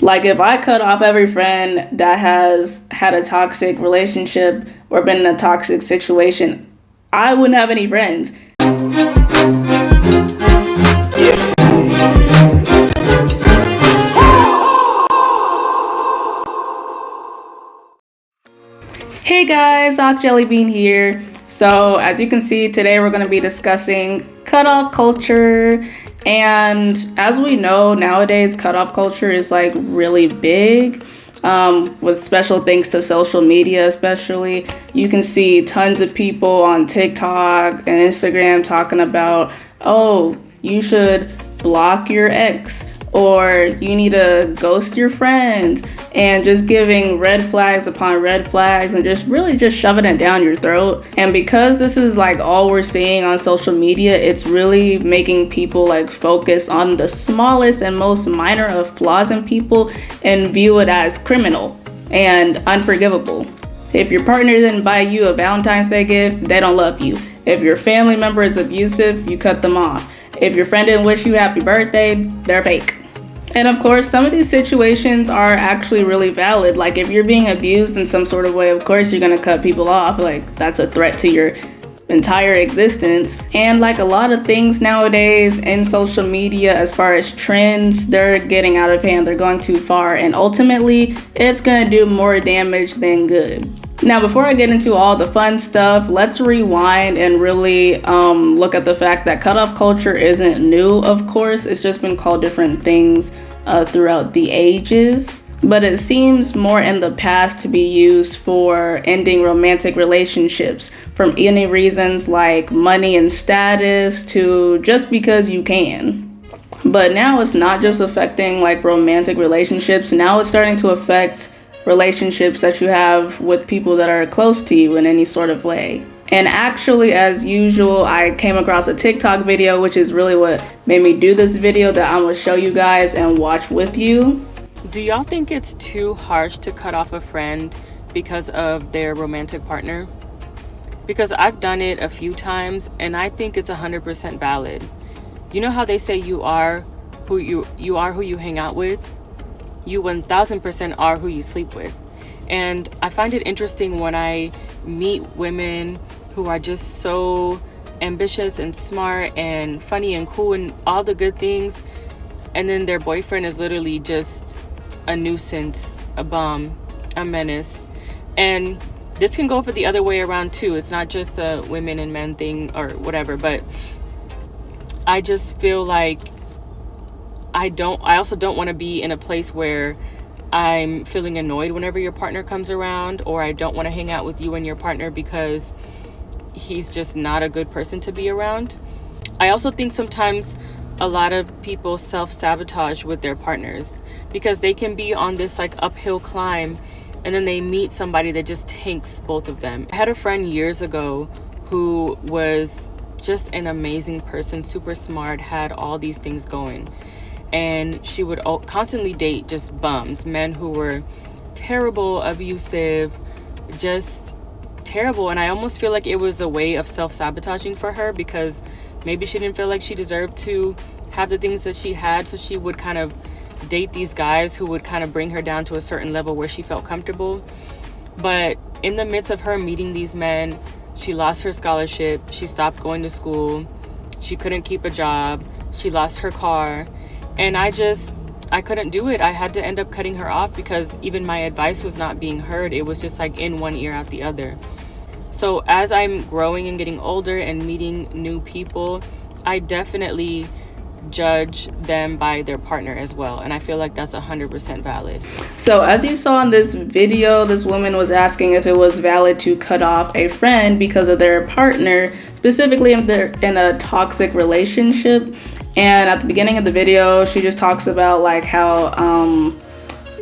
Like if I cut off every friend that has had a toxic relationship or been in a toxic situation, I wouldn't have any friends. Hey guys, Doc Jellybean here. So as you can see, today we're going to be discussing cutoff culture. And as we know, nowadays cutoff culture is like really big, with special thanks to social media especially. You can see tons of people on TikTok and Instagram talking about, oh, you should block your ex, or you need to ghost your friends, and just giving red flags upon red flags and just really just shoving it down your throat. And because this is like all we're seeing on social media, it's really making people like focus on the smallest and most minor of flaws in people and view it as criminal and unforgivable. If your partner didn't buy you a Valentine's Day gift, they don't love you. If your family member is abusive, you cut them off. If your friend didn't wish you happy birthday, they're fake. And of course, some of these situations are actually really valid. Like if you're being abused in some sort of way, of course you're gonna cut people off. Like that's a threat to your entire existence. And like a lot of things nowadays in social media, as far as trends, they're getting out of hand, they're going too far, and ultimately it's gonna do more damage than good. Now, before I get into all the fun stuff, let's rewind and really look at the fact that cutoff culture isn't new, of course. It's just been called different things throughout the ages. But it seems more in the past to be used for ending romantic relationships from any reasons like money and status to just because you can. But now it's not just affecting like romantic relationships. Now it's starting to affect relationships that you have with people that are close to you in any sort of way. And actually, as usual, I came across a TikTok video, which is really what made me do this video that I'm gonna show you guys and watch with you. Do y'all think it's too harsh to cut off a friend because of their romantic partner? Because I've done it a few times and I think it's 100% valid. You know how they say you are who you hang out with? You 1000% are who you sleep with. And I find it interesting when I meet women who are just so ambitious and smart and funny and cool and all the good things, and then their boyfriend is literally just a nuisance, a bum, a menace. And this can go for the other way around too. It's not just a women and men thing or whatever, but I just feel like I also don't want to be in a place where I'm feeling annoyed whenever your partner comes around, or I don't want to hang out with you and your partner because he's just not a good person to be around. I also think sometimes a lot of people self-sabotage with their partners because they can be on this like uphill climb and then they meet somebody that just tanks both of them. I had a friend years ago who was just an amazing person, super smart, had all these things going. And she would constantly date just bums, men who were terrible, abusive, just terrible. And I almost feel like it was a way of self-sabotaging for her because maybe she didn't feel like she deserved to have the things that she had. So she would kind of date these guys who would kind of bring her down to a certain level where she felt comfortable. But in the midst of her meeting these men, she lost her scholarship. She stopped going to school. She couldn't keep a job. She lost her car. And I couldn't do it. I had to end up cutting her off because even my advice was not being heard. It was just like in one ear out the other. So as I'm growing and getting older and meeting new people, I definitely judge them by their partner as well. And I feel like that's 100% valid. So as you saw in this video, this woman was asking if it was valid to cut off a friend because of their partner, specifically if they're in a toxic relationship. And at the beginning of the video, she just talks about like how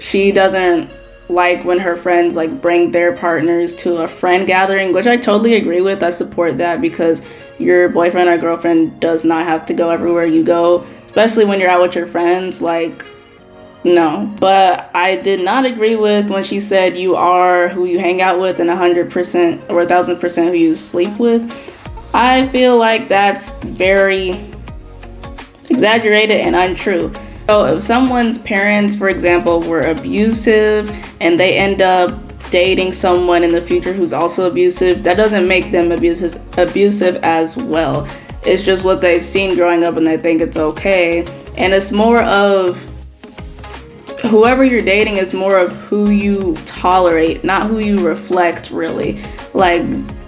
she doesn't like when her friends like bring their partners to a friend gathering, which I totally agree with. I support that because your boyfriend or girlfriend does not have to go everywhere you go, especially when you're out with your friends. Like, no. But I did not agree with when she said you are who you hang out with and 100% or 1000% who you sleep with. I feel like that's very exaggerated and untrue. So if someone's parents, for example, were abusive and they end up dating someone in the future who's also abusive, that doesn't make them abusive as well. It's just what they've seen growing up and they think it's okay. And it's more of whoever you're dating is more of who you tolerate, not who you reflect, really. Like,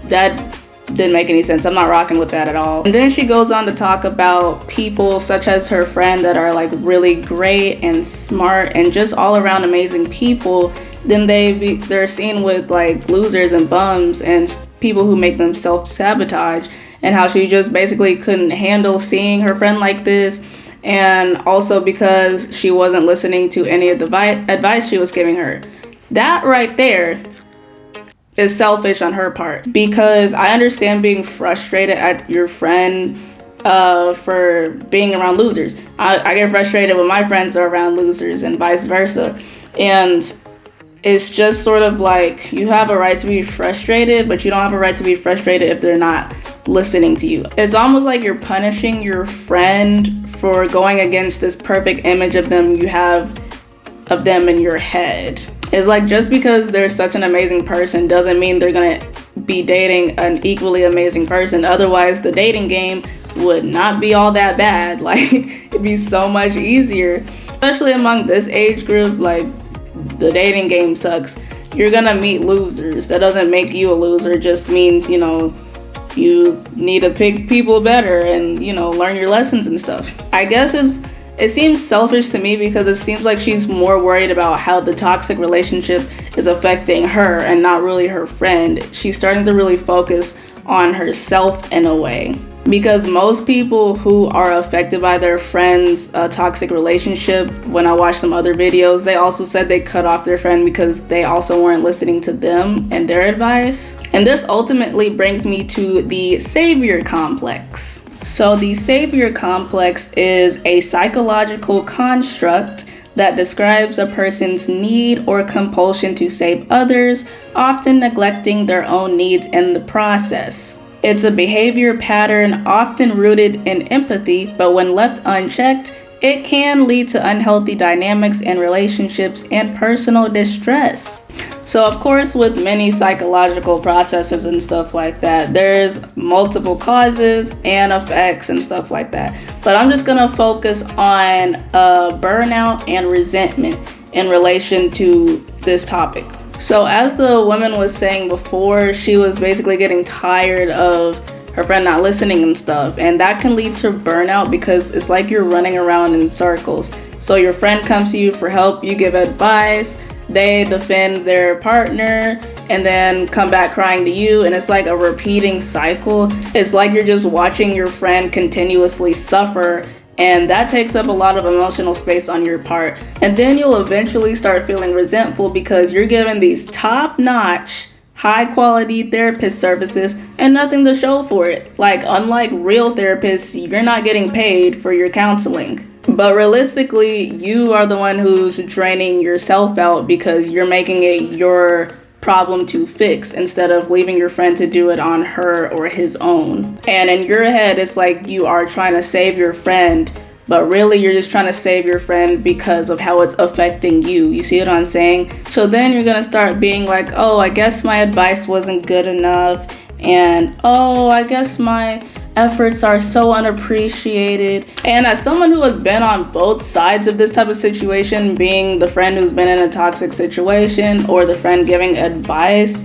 that didn't make any sense. I'm not rocking with that at all. And then she goes on to talk about people such as her friend that are like really great and smart and just all around amazing people. Then they're seen with like losers and bums and people who make them self-sabotage, and how she just basically couldn't handle seeing her friend like this. And also because she wasn't listening to any of the advice she was giving her. That right there is selfish on her part, because I understand being frustrated at your friend for being around losers. I get frustrated when my friends are around losers and vice versa. And it's just sort of like, you have a right to be frustrated, but you don't have a right to be frustrated if they're not listening to you. It's almost like you're punishing your friend for going against this perfect image of them you have of them in your head. It's like, just because they're such an amazing person doesn't mean they're gonna be dating an equally amazing person. Otherwise, the dating game would not be all that bad. Like, it'd be so much easier, especially among this age group. Like, the dating game sucks. You're gonna meet losers. That doesn't make you a loser. It just means, you need to pick people better and, learn your lessons and stuff. I guess it seems selfish to me because it seems like she's more worried about how the toxic relationship is affecting her and not really her friend. She's starting to really focus on herself in a way. Because most people who are affected by their friend's toxic relationship, when I watched some other videos, they also said they cut off their friend because they also weren't listening to them and their advice. And this ultimately brings me to the savior complex. So the savior complex is a psychological construct that describes a person's need or compulsion to save others, often neglecting their own needs in the process. It's a behavior pattern often rooted in empathy, but when left unchecked, it can lead to unhealthy dynamics in relationships and personal distress. So of course, with many psychological processes and stuff like that, there's multiple causes and effects and stuff like that. But I'm just gonna focus on burnout and resentment in relation to this topic. So as the woman was saying before, she was basically getting tired of her friend not listening and stuff. And that can lead to burnout because it's like you're running around in circles. So your friend comes to you for help, you give advice, they defend their partner, and then come back crying to you. And it's like a repeating cycle. It's like you're just watching your friend continuously suffer. And that takes up a lot of emotional space on your part. And then you'll eventually start feeling resentful because you're given these top-notch, high-quality therapist services and nothing to show for it. Like, unlike real therapists, you're not getting paid for your counseling. But realistically, you are the one who's draining yourself out because you're making it your problem to fix instead of leaving your friend to do it on her or his own. And in your head, it's like you are trying to save your friend, but really you're just trying to save your friend because of how it's affecting you. You see what I'm saying? So then you're gonna start being like, oh, I guess my advice wasn't good enough, and oh, I guess my efforts are so unappreciated. And as someone who has been on both sides of this type of situation, being the friend who's been in a toxic situation or the friend giving advice,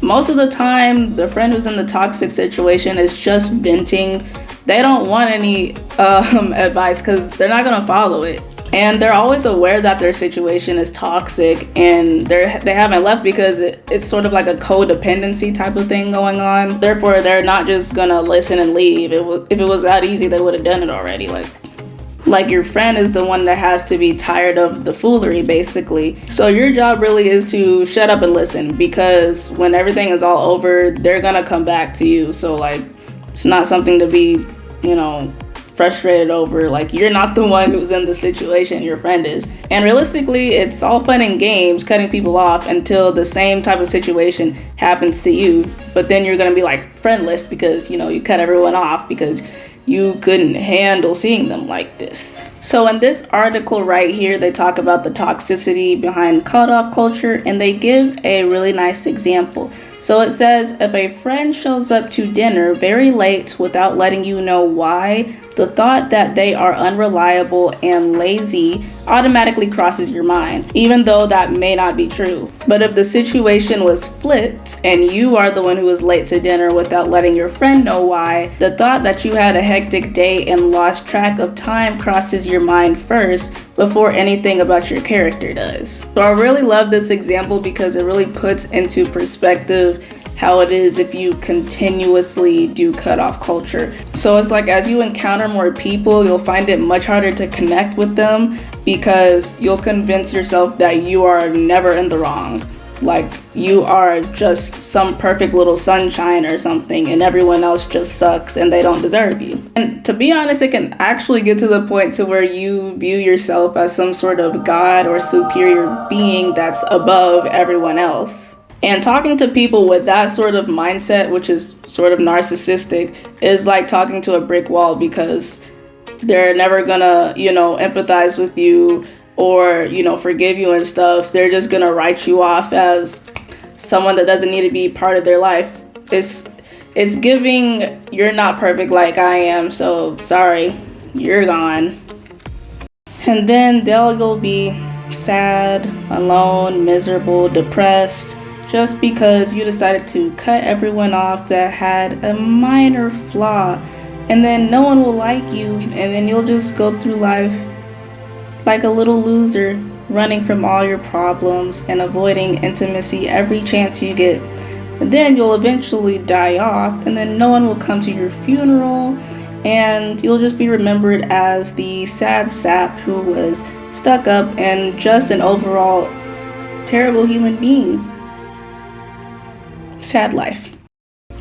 most of the time the friend who's in the toxic situation is just venting. They don't want any advice because they're not gonna follow it. And they're always aware that their situation is toxic, and they haven't left because it's sort of like a codependency type of thing going on. Therefore, they're not just gonna listen and leave. If it was that easy, they would have done it already. Like your friend is the one that has to be tired of the foolery, basically. So your job really is to shut up and listen, because when everything is all over, they're gonna come back to you. So it's not something to be, frustrated over. Like, you're not the one who's in the situation, your friend is. And realistically, it's all fun and games cutting people off until the same type of situation happens to you. But then you're gonna be like friendless because you cut everyone off because you couldn't handle seeing them like this. So in this article right here, they talk about the toxicity behind cutoff culture, and they give a really nice example. So it says, if a friend shows up to dinner very late without letting you know why, the thought that they are unreliable and lazy automatically crosses your mind, even though that may not be true. But if the situation was flipped and you are the one who was late to dinner without letting your friend know why, the thought that you had a hectic day and lost track of time crosses your mind first before anything about your character does. So I really love this example because it really puts into perspective how it is if you continuously do cutoff culture. So it's like as you encounter more people, you'll find it much harder to connect with them because you'll convince yourself that you are never in the wrong. Like you are just some perfect little sunshine or something and everyone else just sucks and they don't deserve you. And to be honest, it can actually get to the point to where you view yourself as some sort of god or superior being that's above everyone else. And talking to people with that sort of mindset, which is sort of narcissistic, is like talking to a brick wall because they're never gonna, empathize with you or, forgive you and stuff. They're just gonna write you off as someone that doesn't need to be part of their life. It's giving, you're not perfect like I am, so sorry, you're gone. And then you'll be sad, alone, miserable, depressed, just because you decided to cut everyone off that had a minor flaw, and then no one will like you, and then you'll just go through life like a little loser, running from all your problems and avoiding intimacy every chance you get. And then you'll eventually die off, and then no one will come to your funeral, and you'll just be remembered as the sad sap who was stuck up and just an overall terrible human being. Sad life.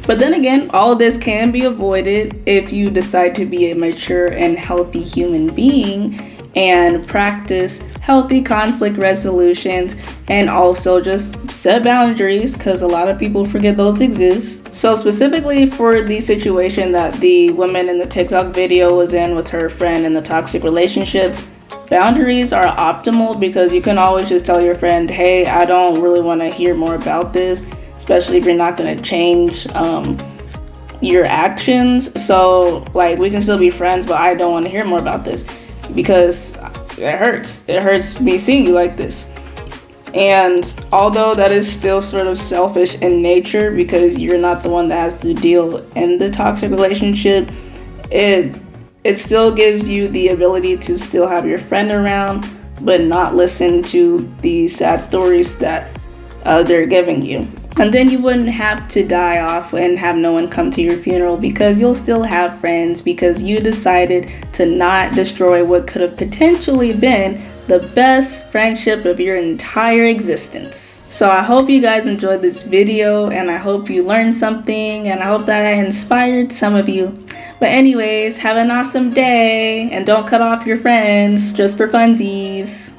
But then again, all of this can be avoided if you decide to be a mature and healthy human being and practice healthy conflict resolutions and also just set boundaries, because a lot of people forget those exist. So specifically for the situation that the woman in the TikTok video was in with her friend in the toxic relationship, boundaries are optimal because you can always just tell your friend, hey, I don't really want to hear more about this, especially if you're not going to change your actions. So like we can still be friends, but I don't want to hear more about this because it hurts me seeing you like this. And although that is still sort of selfish in nature because you're not the one that has to deal in the toxic relationship, it still gives you the ability to still have your friend around but not listen to the sad stories that they're giving you. And then you wouldn't have to die off and have no one come to your funeral because you'll still have friends because you decided to not destroy what could have potentially been the best friendship of your entire existence. So I hope you guys enjoyed this video and I hope you learned something and I hope that I inspired some of you. But anyways, have an awesome day and don't cut off your friends just for funsies.